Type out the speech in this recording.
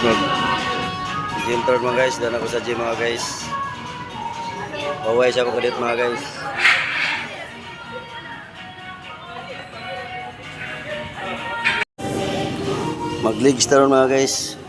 mag gym tour mga guys. Doon ako sa gym mga guys. Paway siya ako kadit mga guys. Mag-legs taron mga guys.